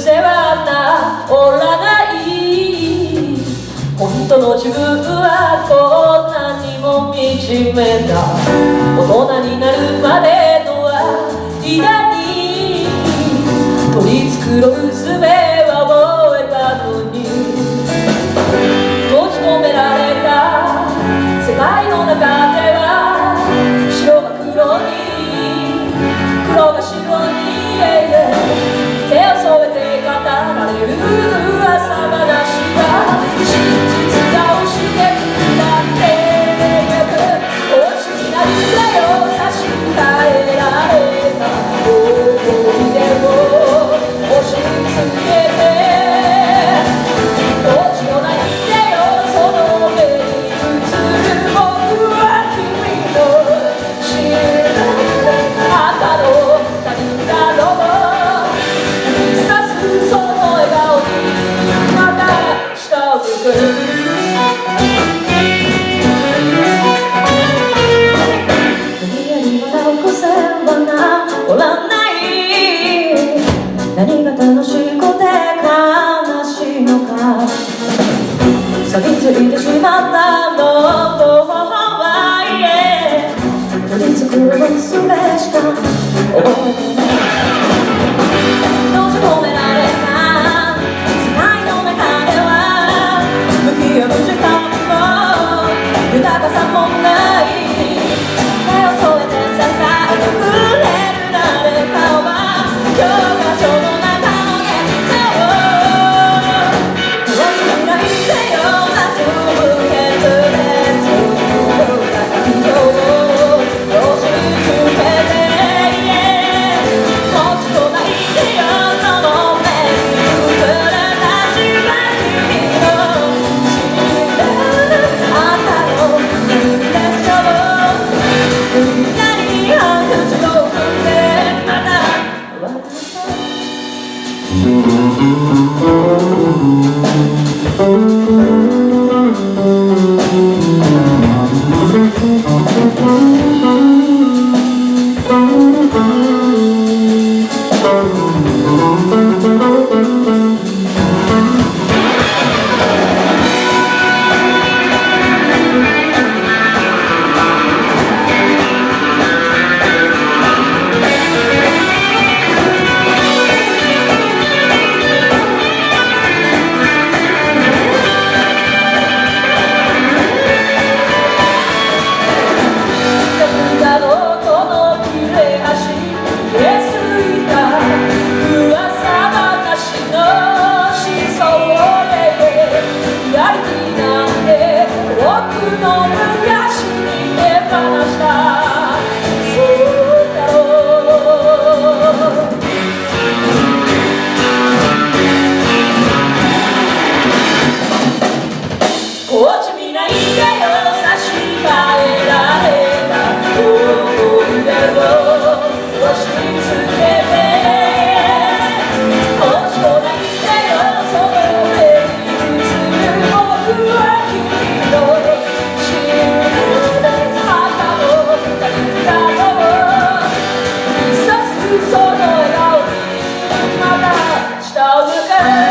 せは治らない。本当の自分はこんなにも惨めだ。大人になるまでの間に取り繕う術は覚えたのに、閉じ込められた世界の中では白が黒に黒が白に手を添えて語られる噂話が真実が押して下ってゆく。欲しくなるんだよ差し替えられた思い出を押し付けて、どっちもないんだよその目に映る。僕は君の知らない赤の他人だろう。その笑顔にまた下を向く。何よりまだ起こせば治らない。何が楽しくて悲しいのか、錆びついてしまったのは取り繕う術しか覚えてない。閉じ込められた世界の中では向き合う時間も豊かさもない。手を添えて支えてくれる誰かは教科書の中の現実を変わりないでよ謎の決裂の感情を押し付けて持ち込まないでよその目に映る私は君の知らない赤の何でしょう。みんなに口を踏んでまた笑った。その笑顔にまた下を向け